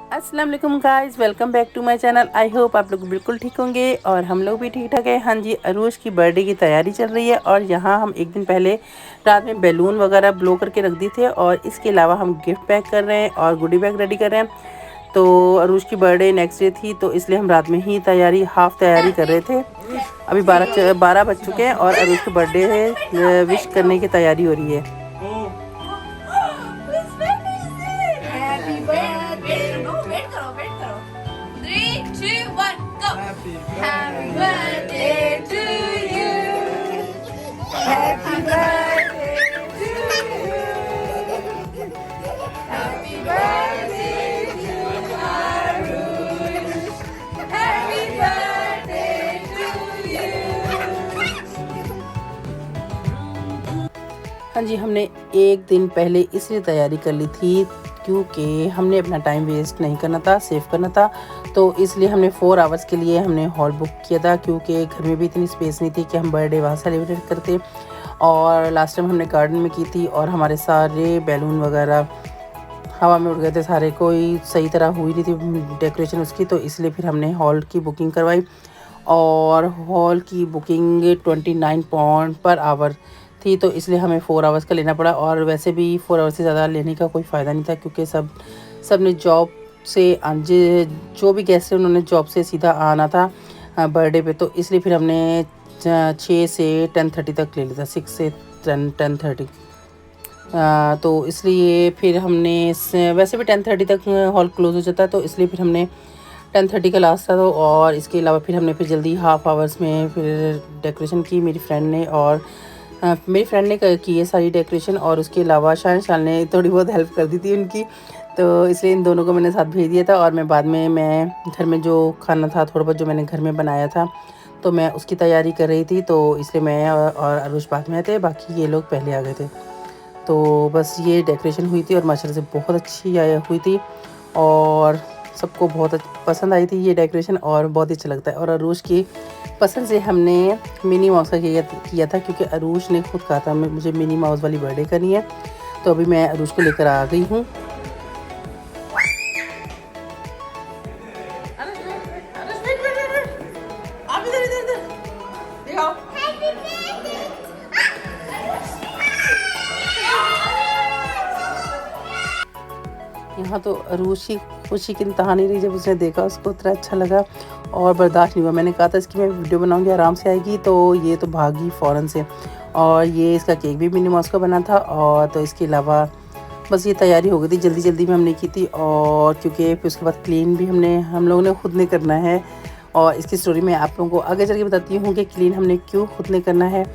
अस्सलाम वालेकुम guys, welcome back to my channel. I hope आप लोग बिल्कुल ठीक होंगे और हम लोग भी ठीक ठाक है। हाँ जी, अरूज की बर्थडे की तैयारी चल रही है और यहाँ हम एक दिन पहले रात में बैलून वगैरह ब्लो करके रख दिए थे और इसके अलावा हम गिफ्ट पैक कर रहे हैं और गुडी बैग रेडी कर रहे हैं। तो अरूज की बर्थडे नेक्स्ट डे थी तो इसलिए हम रात में ही हाफ तैयारी कर रहे थे। अभी 12 बज चुके हैं और अरूज की बर्थडे विश करने की तैयारी हो रही है। Happy birthday. No, wait करो. 3, 2, 1, go. Happy birthday to you. Happy birthday to you. Happy birthday to Arush. Happy birthday to you. हाँ जी, हमने एक दिन पहले इसलिए तैयारी कर ली थी क्योंकि हमने अपना टाइम वेस्ट नहीं करना था, सेव करना था। तो इसलिए हमने 4 आवर्स के लिए हमने हॉल बुक किया था क्योंकि घर में भी इतनी स्पेस नहीं थी कि हम बर्थडे वहाँ सेलिब्रेट करते। और लास्ट टाइम हमने गार्डन में की थी और हमारे सारे बैलून वगैरह हवा में उड़ गए थे सारे, कोई सही तरह हुई नहीं थी डेकोरेशन उसकी। तो इसलिए फिर हमने हॉल की बुकिंग करवाई और हॉल की बुकिंग 29 पाउंड पर आवर थी। तो इसलिए हमें 4 आवर्स का लेना पड़ा और वैसे भी 4 आवर्स से ज़्यादा लेने का कोई फ़ायदा नहीं था क्योंकि सब ने जॉब से जो भी गेस्ट थे उन्होंने जॉब से सीधा आना था बर्थडे पे। तो इसलिए फिर हमने 6 से 10:30 तक ले लिया था, 6 से 10:30। तो इसलिए फिर हमने वैसे भी 10:30 तक हॉल क्लोज़ हो जाता है तो इसलिए फिर हमने 10:30 का लास्ट था। तो और इसके अलावा फिर हमने जल्दी हाफ आवर्स में फिर डेकोरेशन की मेरी फ्रेंड ने। और मेरी फ्रेंड ने की है सारी डेकोरेशन और उसके अलावा शान ने थोड़ी बहुत हेल्प कर दी थी उनकी। तो इसलिए इन दोनों को मैंने साथ भेज दिया था और मैं बाद में घर में जो खाना था थोड़ा बहुत जो मैंने घर में बनाया था तो मैं उसकी तैयारी कर रही थी। तो इसलिए मैं और अरुष बाद में आए थे, बाकी ये लोग पहले आ गए थे। तो बस ये डेकोरेशन हुई थी और माशाल्लाह से बहुत अच्छी हुई थी और सबको बहुत पसंद आई थी ये डेकोरेशन और बहुत ही अच्छा लगता है। और अरूश की पसंद से हमने मिनी माउस का किया था क्योंकि अरूश ने खुद कहा था मुझे मिनी माउस वाली बर्थडे करनी है। तो अभी मैं अरूश को लेकर आ गई हूँ। यहाँ तो अरूश की खुशी की इंतहा नहीं रही जब उसने देखा, उसको इतना अच्छा लगा और बर्दाश्त नहीं हुआ। मैंने कहा था इसकी मैं वीडियो बनाऊंगी, आराम से आएगी, तो ये तो भागी फ़ौरन से। और ये इसका केक भी मिनी माउस का बना था। और तो इसके अलावा बस ये तैयारी हो गई थी, जल्दी जल्दी में हमने की थी। और क्योंकि फिर उसके बाद क्लीन भी हम लोगों ने खुद ने करना है और इसकी स्टोरी मैं आप लोगों को आगे चल के बताती हूँ कि क्लीन हमने क्यों खुद ने करना है।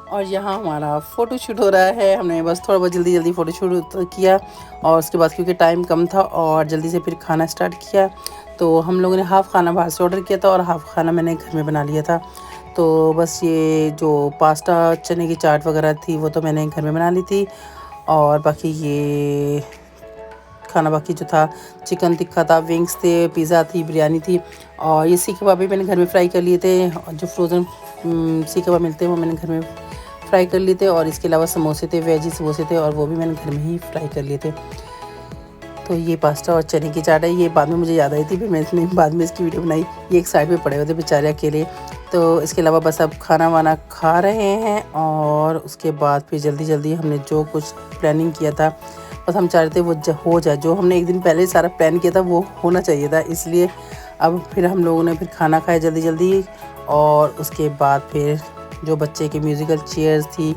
और यहाँ हमारा फ़ोटो शूट हो रहा है। हमने बस थोड़ा बहुत जल्दी फ़ोटो शूट किया और उसके बाद क्योंकि टाइम कम था और जल्दी से फिर खाना स्टार्ट किया। तो हम लोगों ने हाफ़ खाना बाहर से ऑर्डर किया था और हाफ़ खाना मैंने घर में बना लिया था। तो बस ये जो पास्ता चने की चाट वगैरह थी वो तो मैंने घर में बना ली थी। और बाकी ये खाना बाकी जो था चिकन टिक्का था, विंग्स थे, पिज़्ज़ा थी, बिरयानी थी। और ये सीख कबाब भी मैंने घर में फ्राई कर लिए थे। जो फ्रोज़न सीख कबाब मिलते हैं वो मैंने घर में फ्राई कर लिए थे। और इसके अलावा समोसे थे, वेजी समोसे थे और वो भी मैंने घर में ही फ्राई कर लिए थे। तो ये पास्ता और चने की चाट है, ये बाद में मुझे याद आई थी, फिर मैंने बाद में इसकी वीडियो बनाई। ये एक साइड पे पड़े हुए थे बेचारे अकेले। तो इसके अलावा बस अब खाना वाना खा रहे हैं और उसके बाद फिर जल्दी हमने जो कुछ प्लानिंग किया था बस हम चाह रहे थे वो हो जाए। जो हमने एक दिन पहले सारा प्लान किया था वो होना चाहिए था, इसलिए अब फिर हम लोगों ने फिर खाना खाया जल्दी। और उसके बाद फिर जो बच्चे की म्यूज़िकल चेयर्स थी,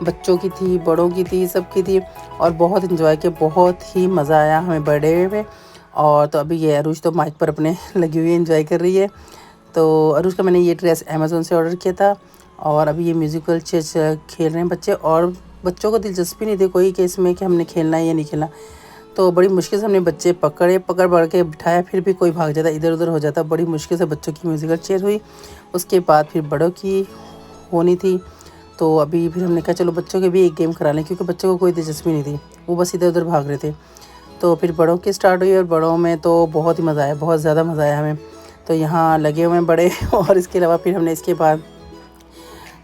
बच्चों की थी, बड़ों की थी, सबकी थी और बहुत इन्जॉय किया, बहुत ही मज़ा आया हमें बर्थडे में। और तो अभी ये अरूज तो माइक पर अपने लगी हुई है, इन्जॉय कर रही है। तो अरूज का मैंने ये ड्रेस अमेज़ोन से ऑर्डर किया था और अभी ये म्यूज़िकल चेयर्स खेल रहे हैं बच्चे। और बच्चों को दिलचस्पी नहीं थी कोई कि इसमें कि हमने खेलना है या नहीं खेलना। तो बड़ी मुश्किल से हमने बच्चे पकड़ के बिठाया, फिर भी कोई भाग जाता, इधर उधर हो जाता। बड़ी मुश्किल से बच्चों की म्यूज़िकल चेयर हुई। उसके बाद फिर बड़ों की होनी थी। तो अभी फिर हमने कहा चलो बच्चों के भी एक गेम करा लें, क्योंकि बच्चों को कोई दिलचस्पी नहीं थी, वो बस इधर उधर भाग रहे थे। तो फिर बड़ों की स्टार्ट हुई और बड़ों में तो बहुत ही मज़ा आया, बहुत ज़्यादा मज़ा आया हमें। तो यहाँ लगे हुए हैं बड़े और इसके अलावा फिर हमने इसके बाद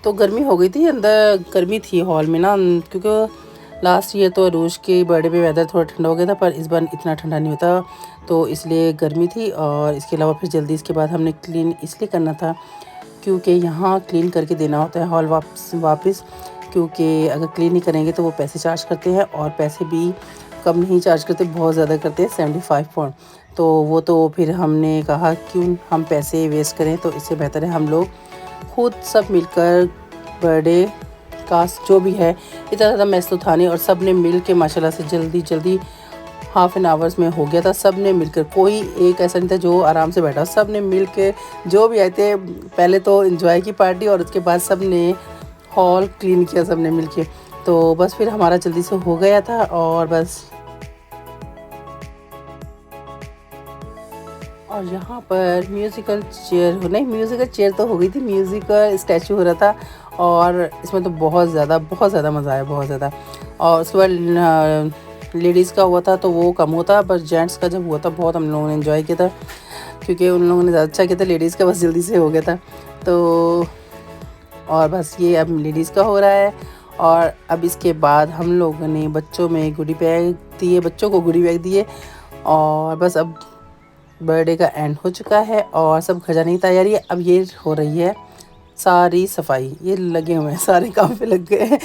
तो गर्मी हो गई थी, अंदर गर्मी थी हॉल में ना, क्योंकि लास्ट ईयर तो अरूज के बर्थडे पे वेदर थोड़ा ठंडा हो गया था, पर इस बार इतना ठंडा नहीं होता, तो इसलिए गर्मी थी। और इसके अलावा फिर जल्दी इसके बाद हमने क्लीन इसलिए करना था क्योंकि यहाँ क्लीन करके देना होता है हॉल वापस, क्योंकि अगर क्लीन नहीं करेंगे तो वो पैसे चार्ज करते हैं, और पैसे भी कम नहीं चार्ज करते, बहुत ज़्यादा करते हैं, 75 पाउंड। तो वो तो फिर हमने कहा क्यों हम पैसे वेस्ट करें, तो इससे बेहतर है हम लोग खुद सब मिलकर बर्थडे का जो भी है, इतना ज़्यादा मैस तो था नहीं, और सब ने मिल के माशाल्लाह से जल्दी हाफ एन आवर्स में हो गया था। सब ने मिलकर, कोई एक ऐसा नहीं था जो आराम से बैठा, सब ने मिल के जो भी आए थे, पहले तो एंजॉय की पार्टी और उसके बाद सब ने हॉल क्लीन किया, सब ने मिल के। तो बस फिर हमारा जल्दी से हो गया था, और बस और यहाँ पर म्यूज़िकल चेयर तो हो गई थी, म्यूज़िकल स्टैचू हो रहा था, और इसमें तो बहुत ज़्यादा मज़ा आया, बहुत ज़्यादा। और उसके बाद लेडीज़ का हुआ था तो वो कम होता, पर जेंट्स का जब हुआ था बहुत हम लोगों ने एंजॉय किया था, क्योंकि उन लोगों ने ज़्यादा अच्छा किया था, लेडीज़ का बस जल्दी से हो गया था। तो और बस ये अब लेडीज़ का हो रहा है, और अब इसके बाद हम लोगों ने बच्चों को गुडी बैग दिए, और बस अब बर्थडे का एंड हो चुका है, और सब खजाने की तैयारी है। अब ये हो रही है सारी सफाई, ये लगे हुए हैं, सारे काम पे लग गए हैं।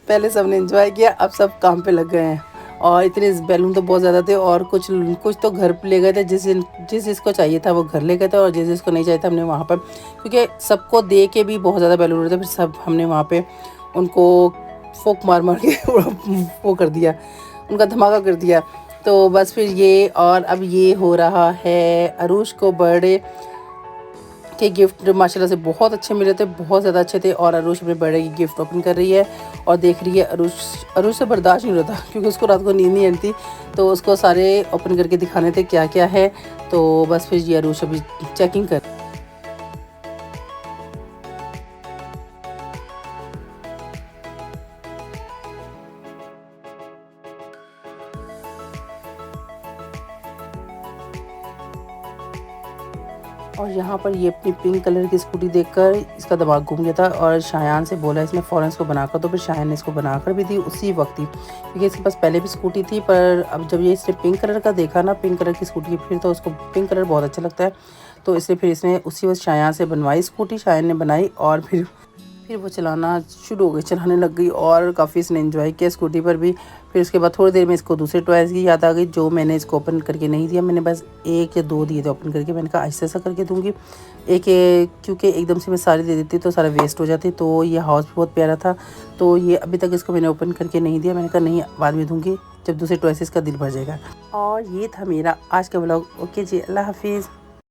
पहले सब ने एंजॉय किया, अब सब काम पे लग गए हैं। और इतने बैलून तो बहुत ज़्यादा थे, और कुछ तो घर पे ले गए थे, जिस जिसको चाहिए था वो घर ले गए थे, और जिस जिसको नहीं चाहिए था हमने वहाँ पर, क्योंकि सबको दे के भी बहुत ज़्यादा बैलून रहे थे, फिर सब हमने वहाँ पे उनको फोक मार के वो कर दिया, उनका धमाका कर दिया। तो बस फिर ये, और अब ये हो रहा है अरूज को बर्थडे के गिफ्ट माशाल्लाह से बहुत अच्छे मिले थे, बहुत ज़्यादा अच्छे थे। और अरूज अपने बर्थडे की गिफ्ट ओपन कर रही है, और देख रही है। अरूज से बर्दाश्त नहीं होता, क्योंकि उसको रात को नींद नहीं आती, तो उसको सारे ओपन करके दिखाने थे क्या क्या है। तो बस फिर ये अरूज अभी चेकिंग कर। और यहाँ पर ये अपनी पिंक कलर की स्कूटी देखकर इसका दिमाग घूम गया था, और शायान से बोला इसने फ़ौरन इसको बनाकर, तो फिर शायान ने इसको बनाकर भी दी उसी वक्त ही, क्योंकि इसके पास पहले भी स्कूटी थी। पर अब जब ये इसने पिंक कलर का देखा ना, पिंक कलर की स्कूटी, फिर तो उसको पिंक कलर बहुत अच्छा लगता है, तो इसलिए फिर इसने उसी वक्त शायान से बनवाई स्कूटी, शायान ने बनाई, और फिर वो चलाना शुरू हो गई, चलाने लग गई, और काफ़ी इसने एंजॉय किया स्कूटी पर भी। फिर उसके बाद थोड़ी देर में इसको दूसरे टॉयज़ की याद आ गई, जो मैंने इसको ओपन करके नहीं दिया, मैंने बस 1 या 2 दिए थे ओपन करके। मैंने कहा ऐसा करके दूंगी क्योंकि एकदम से मैं सारी दे देती तो सारा वेस्ट हो जाती। तो ये हाउस बहुत प्यारा था, तो ये अभी तक इसको मैंने ओपन करके नहीं दिया। मैंने कहा नहीं, बाद में दूँगी जब दूसरे टॉयज़ का दिल भर जाएगा। और ये था मेरा आज का व्लॉग। ओके जी, अल्लाह हाफिज़।